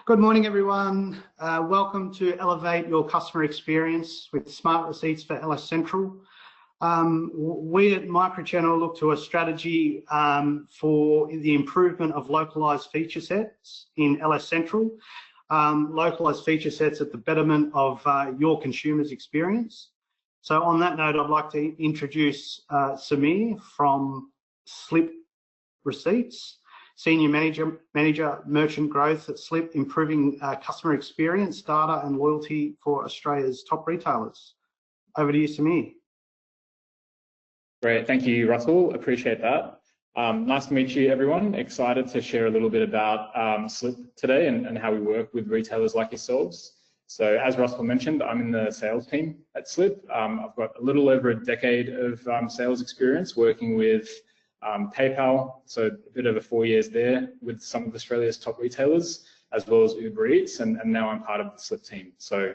Good morning, everyone. Welcome to Elevate Your Customer Experience with Smart Receipts for LS Central. We at Microchannel look to a strategy for the improvement of localized feature sets in LS Central. Localized feature sets at the betterment of your consumer's experience. So on that note, I'd like to introduce Samir from Slyp Receipts, Senior Manager Merchant Growth at Slyp, improving customer experience, data and loyalty for Australia's top retailers. Over to you, Samir. Great, thank you, Russell. Appreciate that. Nice to meet you, everyone. Excited to share a little bit about Slyp today and how we work with retailers like yourselves. So as Russell mentioned, I'm in the sales team at Slyp. I've got a little over a decade of sales experience working with PayPal, so a bit over 4 years there with some of Australia's top retailers, as well as Uber Eats, and now I'm part of the Slyp team. So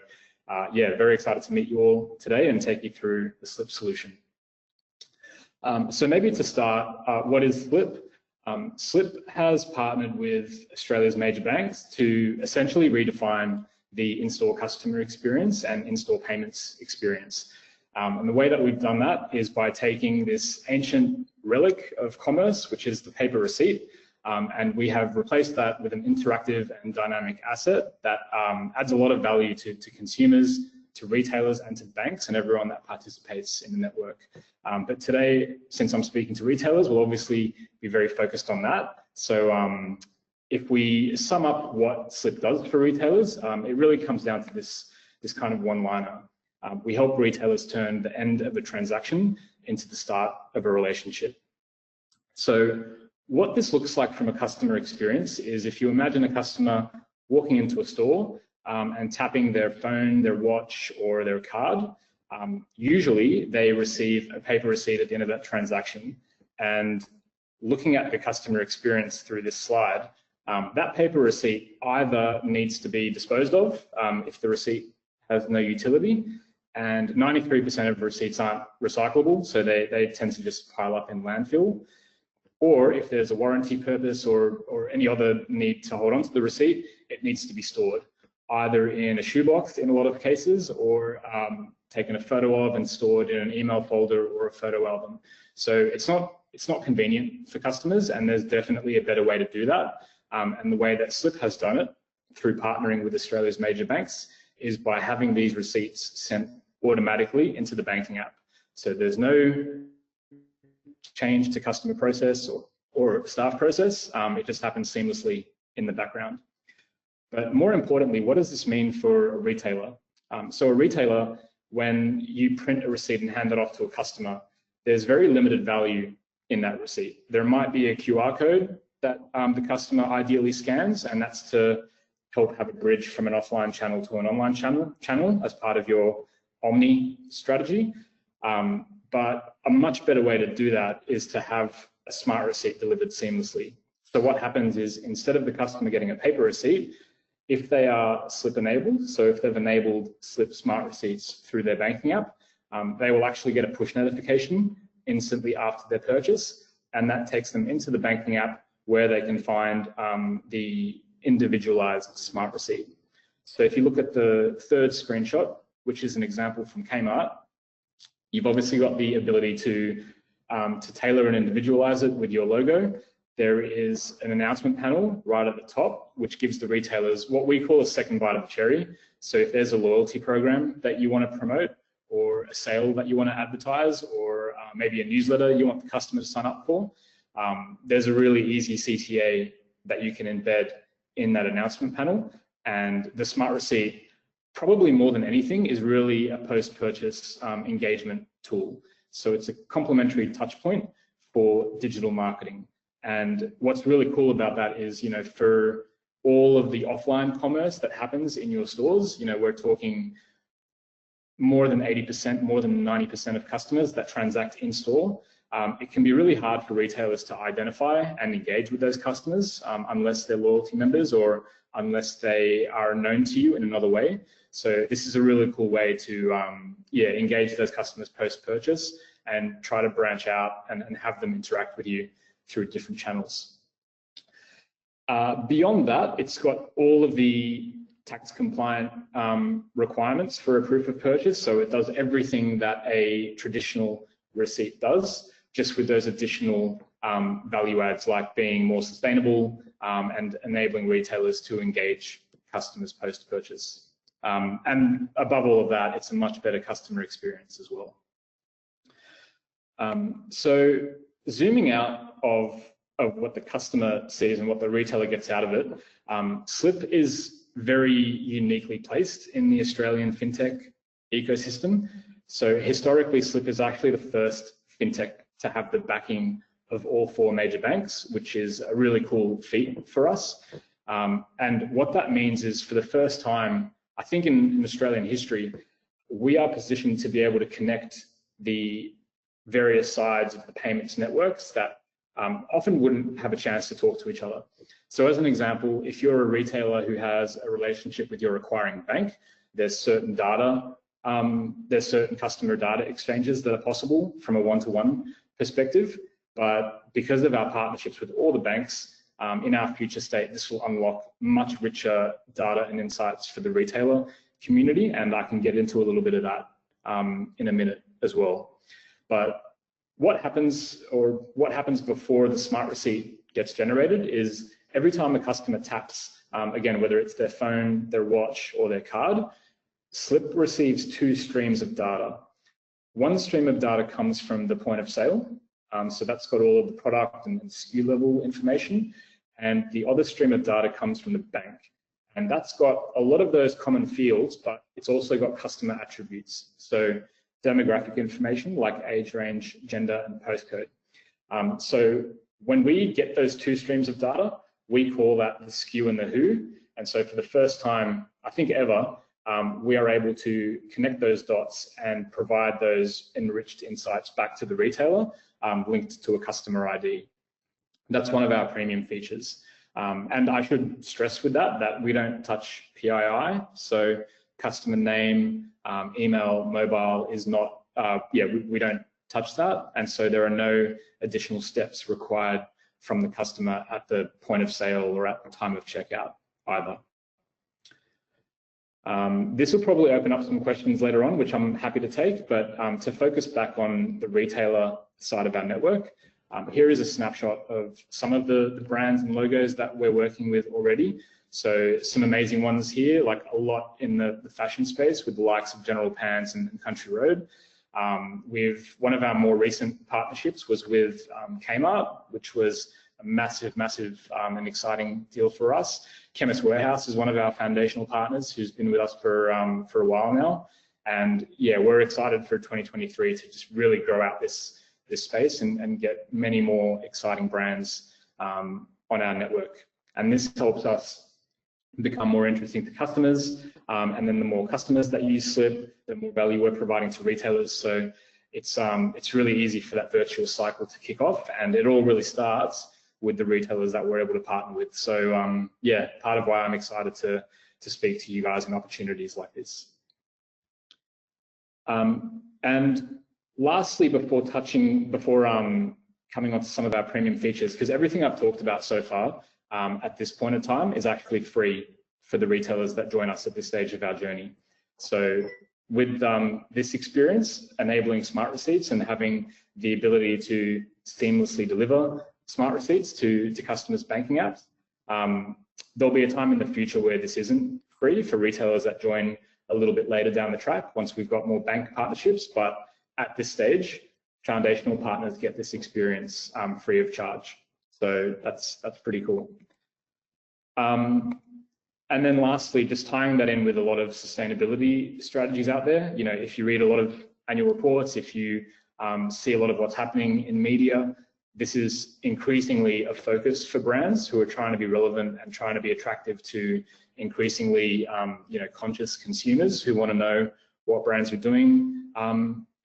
yeah, very excited to meet you all today and take you through the Slyp solution. So maybe to start, what is Slyp? Slyp has partnered with Australia's major banks to essentially redefine the in-store customer experience and in-store payments experience. And the way that we've done that is by taking this ancient relic of commerce, which is the paper receipt, and we have replaced that with an interactive and dynamic asset that adds a lot of value to consumers, to retailers, and to banks and everyone that participates in the network. But today, since I'm speaking to retailers, we'll obviously be very focused on that. So if we sum up what Slyp does for retailers, it really comes down to this kind of one-liner. We help retailers turn the end of a transaction into the start of a relationship. So what this looks like from a customer experience is if you imagine a customer walking into a store and tapping their phone, their watch, or their card, usually they receive a paper receipt at the end of that transaction. And looking at the customer experience through this slide, that paper receipt either needs to be disposed of if the receipt has no utility, and 93% of receipts aren't recyclable, so they tend to just pile up in landfill. Or if there's a warranty purpose or any other need to hold on to the receipt, it needs to be stored, either in a shoebox in a lot of cases, or taken a photo of and stored in an email folder or a photo album. So it's not convenient for customers, and there's definitely a better way to do that. And the way that Slyp has done it through partnering with Australia's major banks is by having these receipts sent automatically into the banking app. So there's no change to customer process or staff process. It just happens seamlessly in the background. But more importantly, what does this mean for a retailer? So a retailer, when you print a receipt and hand it off to a customer, there's very limited value in that receipt. There might be a QR code that the customer ideally scans, and that's to help have a bridge from an offline channel to an online channel as part of your omni strategy. But a much better way to do that is to have a smart receipt delivered seamlessly. So what happens is, instead of the customer getting a paper receipt, if they are Slyp enabled, so if they've enabled Slyp Smart Receipts through their banking app, they will actually get a push notification instantly after their purchase, and that takes them into the banking app where they can find the individualized smart receipt. So if you look at the third screenshot, which is an example from Kmart, you've obviously got the ability to tailor and individualize it with your logo. There is an announcement panel right at the top, which gives the retailers what we call a second bite of the cherry. So if there's a loyalty program that you want to promote, or a sale that you want to advertise, or maybe a newsletter you want the customer to sign up for, there's a really easy CTA that you can embed in that announcement panel. And the smart receipt, probably more than anything, is really a post-purchase engagement tool. So it's a complementary touch point for digital marketing. And what's really cool about that is, for all of the offline commerce that happens in your stores, we're talking more than 80%, more than 90% of customers that transact in store. It can be really hard for retailers to identify and engage with those customers unless they're loyalty members or unless they are known to you in another way. So this is a really cool way to engage those customers post-purchase and try to branch out and have them interact with you through different channels. Beyond that, it's got all of the tax compliant requirements for a proof of purchase. So it does everything that a traditional receipt does, just with those additional value adds like being more sustainable and enabling retailers to engage customers post-purchase. And above all of that, it's a much better customer experience as well. So zooming out of what the customer sees and what the retailer gets out of it, Slyp is very uniquely placed in the Australian fintech ecosystem. So historically, Slyp is actually the first fintech to have the backing of all 4 major banks, which is a really cool feat for us. And what that means is, for the first time, I think in Australian history, we are positioned to be able to connect the various sides of the payments networks that often wouldn't have a chance to talk to each other. So as an example, if you're a retailer who has a relationship with your acquiring bank, there's certain data, there's certain customer data exchanges that are possible from a one-to-one perspective. But because of our partnerships with all the banks, in our future state, this will unlock much richer data and insights for the retailer community. And I can get into a little bit of that in a minute as well. But what happens before the smart receipt gets generated is every time a customer taps, again, whether it's their phone, their watch, or their card, Slyp receives 2 streams of data. One stream of data comes from the point of sale. So that's got all of the product and SKU level information. And the other stream of data comes from the bank. And that's got a lot of those common fields, but it's also got customer attributes. So demographic information like age range, gender, and postcode. So when we get those 2 streams of data, we call that the SKU and the who. And so for the first time, I think ever, we are able to connect those dots and provide those enriched insights back to the retailer, linked to a customer ID. That's one of our premium features. And I should stress with that we don't touch PII. So customer name, email, mobile is not, we don't touch that. And so there are no additional steps required from the customer at the point of sale or at the time of checkout either. This will probably open up some questions later on, which I'm happy to take, but to focus back on the retailer side of our network, here is a snapshot of some of the brands and logos that we're working with already. So some amazing ones here, like a lot in the fashion space with the likes of General Pants and Country Road. One of our more recent partnerships was with Kmart, which was a massive and exciting deal for us. Chemist Warehouse is one of our foundational partners who's been with us for a while now. And yeah, we're excited for 2023 to just really grow out this space and get many more exciting brands on our network. And this helps us become more interesting to customers. And then the more customers that use Slyp, the more value we're providing to retailers. So it's really easy for that virtuous cycle to kick off, and it all really starts with the retailers that we're able to partner with. So yeah, part of why I'm excited to speak to you guys in opportunities like this. And lastly, before coming on to some of our premium features, because everything I've talked about so far at this point in time is actually free for the retailers that join us at this stage of our journey. So with this experience, enabling smart receipts and having the ability to seamlessly deliver smart receipts to customers' banking apps, there'll be a time in the future where this isn't free for retailers that join a little bit later down the track once we've got more bank partnerships. But at this stage, foundational partners get this experience free of charge. So that's pretty cool. And then lastly, just tying that in with a lot of sustainability strategies out there. You know, if you read a lot of annual reports, if you see a lot of what's happening in media, this is increasingly a focus for brands who are trying to be relevant and trying to be attractive to increasingly conscious consumers who want to know what brands are doing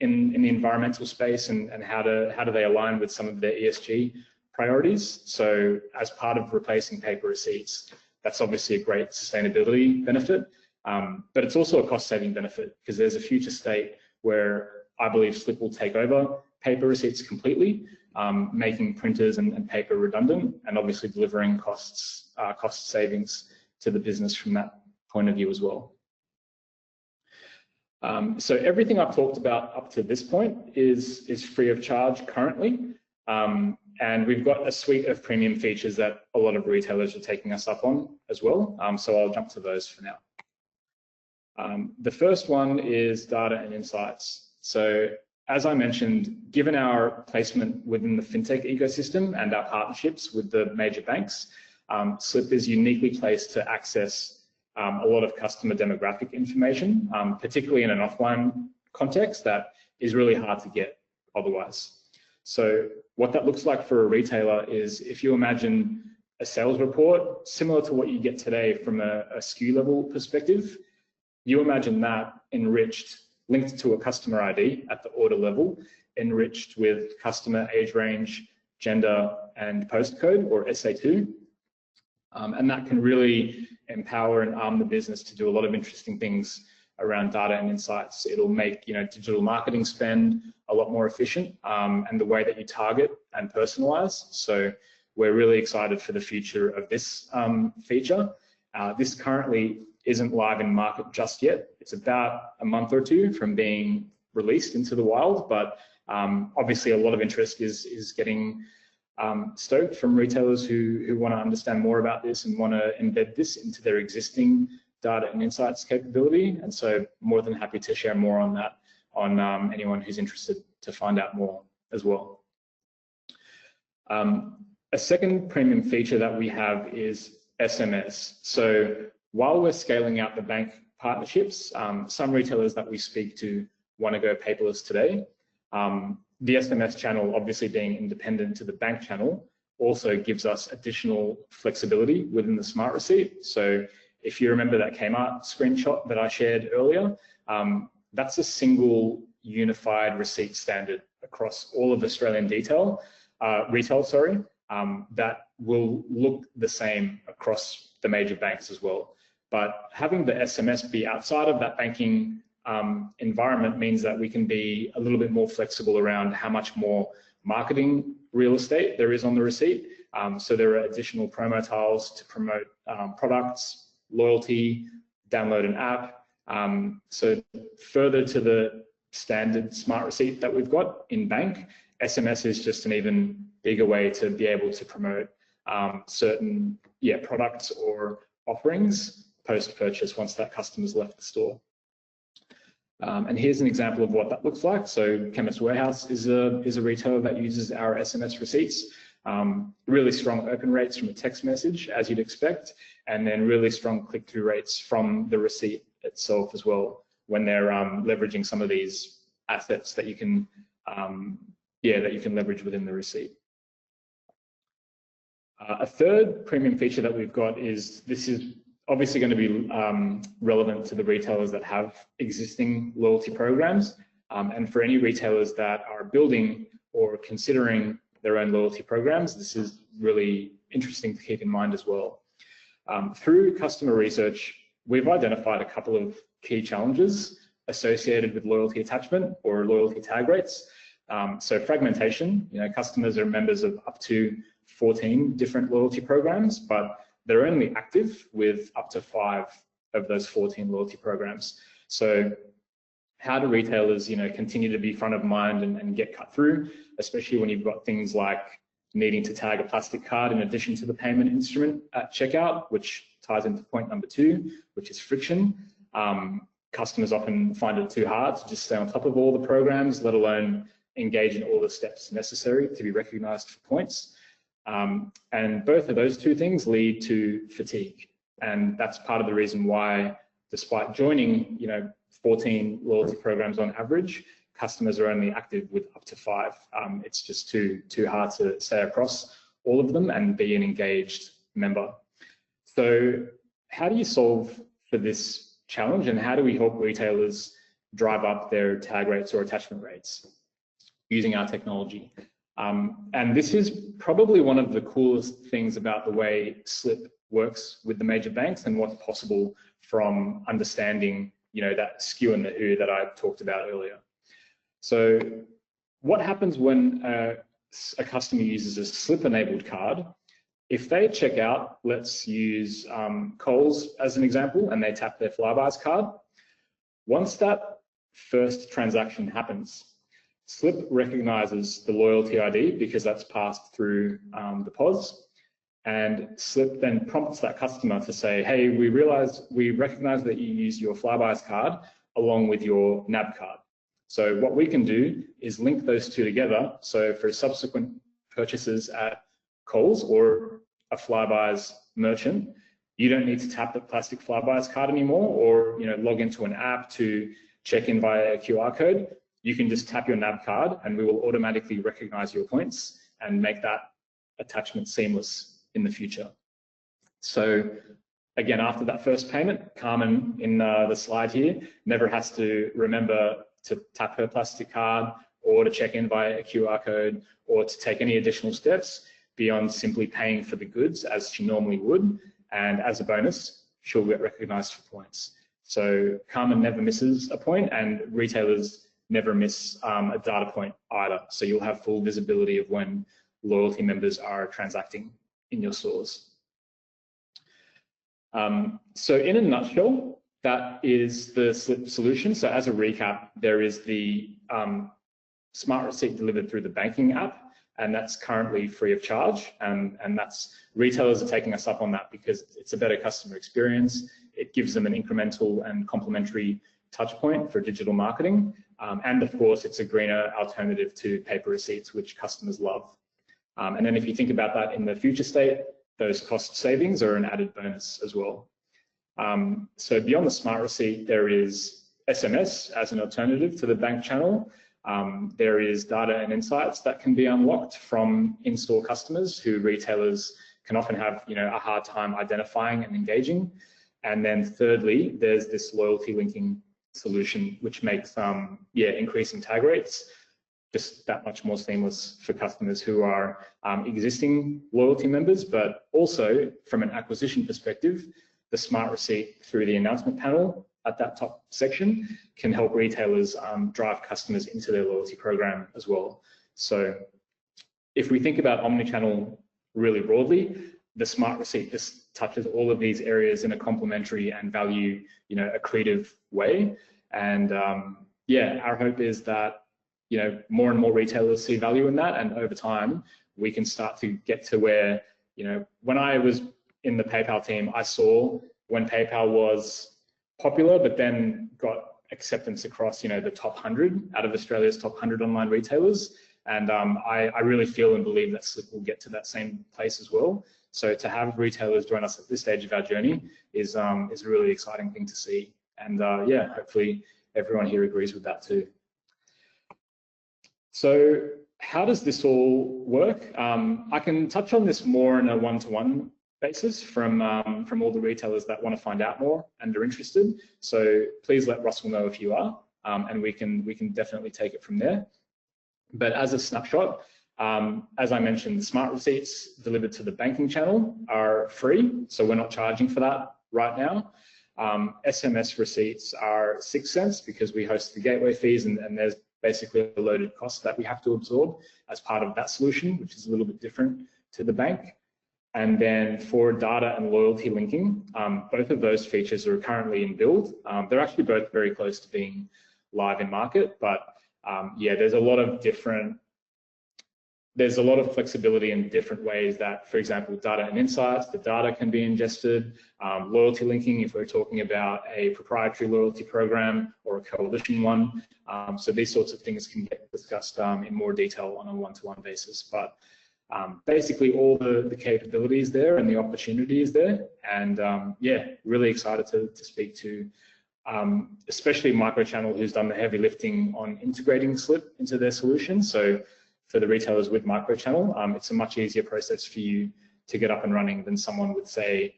in the environmental space and how do they align with some of their ESG priorities. So as part of replacing paper receipts, that's obviously a great sustainability benefit, but it's also a cost-saving benefit because there's a future state where I believe Slyp will take over paper receipts completely, making printers and paper redundant, and obviously delivering cost savings to the business from that point of view as well. So everything I've talked about up to this point is free of charge currently. And we've got a suite of premium features that a lot of retailers are taking us up on as well. So I'll jump to those for now. The first one is data and insights. So as I mentioned, given our placement within the fintech ecosystem and our partnerships with the major banks, Slyp is uniquely placed to access a lot of customer demographic information, particularly in an offline context that is really hard to get otherwise. So what that looks like for a retailer is, if you imagine a sales report similar to what you get today from a SKU level perspective, you imagine that enriched, linked to a customer ID at the order level, enriched with customer age range, gender, and postcode, or SA2. And that can really empower and arm the business to do a lot of interesting things around data and insights. It'll make digital marketing spend a lot more efficient, and the way that you target and personalize. So we're really excited for the future of this feature. This currently isn't live in market just yet. It's about a month or two from being released into the wild, but obviously a lot of interest is getting stoked from retailers who want to understand more about this and want to embed this into their existing data and insights capability. And so more than happy to share more on that on anyone who's interested to find out more as well. A second premium feature that we have is SMS. So while we're scaling out the bank partnerships, some retailers that we speak to want to go paperless today. The SMS channel, obviously being independent to the bank channel, also gives us additional flexibility within the Smart Receipt. So if you remember that Kmart screenshot that I shared earlier, that's a single unified receipt standard across all of Australian retail, that will look the same across the major banks as well. But having the SMS be outside of that banking environment means that we can be a little bit more flexible around how much more marketing real estate there is on the receipt. So there are additional promo tiles to promote products, loyalty, download an app. So further to the standard Smart Receipt that we've got in bank, SMS is just an even bigger way to be able to promote certain products or offerings post-purchase once that customer's left the store. And here's an example of what that looks like. So Chemist Warehouse is a retailer that uses our SMS receipts. Really strong open rates from a text message, as you'd expect, and then really strong click-through rates from the receipt itself as well, when they're leveraging some of these assets that you can leverage within the receipt. A third premium feature that we've got is, this is obviously going to be relevant to the retailers that have existing loyalty programs, and for any retailers that are building or considering their own loyalty programs, this is really interesting to keep in mind as well. Through customer research, we've identified a couple of key challenges associated with loyalty attachment or loyalty tag rates. So fragmentation, customers are members of up to 14 different loyalty programs, but they're only active with up to 5 of those 14 loyalty programs. So how do retailers, continue to be front of mind and get cut through, especially when you've got things like needing to tag a plastic card in addition to the payment instrument at checkout, which ties into point number 2, which is friction. Customers often find it too hard to just stay on top of all the programs, let alone engage in all the steps necessary to be recognized for points. And both of those two things lead to fatigue. And that's part of the reason why, despite joining, 14 loyalty programs on average, customers are only active with up to 5. It's just too hard to stay across all of them and be an engaged member. So how do you solve for this challenge, and how do we help retailers drive up their tag rates or attachment rates using our technology? And this is probably one of the coolest things about the way Slyp works with the major banks and what's possible from understanding, that SKU and the who that I talked about earlier. So what happens when a a customer uses a Slyp-enabled card, if they check out, let's use Coles as an example, and they tap their Flybuys card, once that first transaction happens, Slyp recognizes the loyalty ID because that's passed through the POS, and Slyp then prompts that customer to say, hey, we recognize that you use your Flybuys card along with your NAB card. So what we can do is link those two together. So for subsequent purchases at Coles or a Flybuys merchant, you don't need to tap the plastic Flybuys card anymore, or log into an app to check in via a QR code. You can just tap your NAB card and we will automatically recognize your points and make that attachment seamless in the future. So again, after that first payment, Carmen in the slide here never has to remember to tap her plastic card or to check in via a QR code or to take any additional steps beyond simply paying for the goods as she normally would. And as a bonus, she'll get recognized for points. So Carmen never misses a point, and retailers never miss a data point either. So you'll have full visibility of when loyalty members are transacting in your stores. So in a nutshell, that is the Slyp solution. So as a recap, there is the Smart Receipt delivered through the banking app, and that's currently free of charge. And that's, retailers are taking us up on that because it's a better customer experience. It gives them an incremental and complementary touch point for digital marketing. And of course, it's a greener alternative to paper receipts, which customers love. And then if you think about that in the future state, those cost savings are an added bonus as well. So beyond the Smart Receipt, there is SMS as an alternative to the bank channel. There is data and insights that can be unlocked from in-store customers who retailers can often have a hard time identifying and engaging. And then thirdly, there's this loyalty linking solution, which makes increasing tag rates just that much more seamless for customers who are existing loyalty members, but also from an acquisition perspective, the Smart Receipt through the announcement panel at that top section can help retailers drive customers into their loyalty program as well. So if we think about omnichannel really broadly, the Smart Receipt just touches all of these areas in a complementary and value, accretive way. And our hope is that more and more retailers see value in that, and over time we can start to get to where, when I was in the PayPal team, I saw when PayPal was popular, but then got acceptance across, the top 100 out of Australia's top 100 online retailers. And I really feel and believe that Slyp will get to that same place as well. So to have retailers join us at this stage of our journey is a really exciting thing to see. And hopefully everyone here agrees with that too. So how does this all work? I can touch on this more in a one-to-one basis from all the retailers that want to find out more and are interested. So please let Russell know if you are, and we can definitely take it from there. But as a snapshot, as I mentioned, Smart Receipts delivered to the banking channel are free, so we're not charging for that right now. SMS receipts are 6 cents because we host the gateway fees, and there's basically a loaded cost that we have to absorb as part of that solution, which is a little bit different to the bank. And then for data and loyalty linking, both of those features are currently in build. They're actually both very close to being live in market, but there's a lot of flexibility in different ways that, for example, data and insights, the data can be ingested, loyalty linking if we're talking about a proprietary loyalty program or a coalition one. So these sorts of things can get discussed in more detail on a one-to-one basis. But basically all the capabilities there and the opportunity is there. And really excited to speak to especially Microchannel, who's done the heavy lifting on integrating Slyp into their solution. So for the retailers with Microchannel, it's a much easier process for you to get up and running than someone with, say,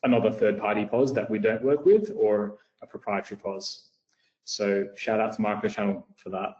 another third-party POS that we don't work with or a proprietary POS. So shout out to Microchannel for that.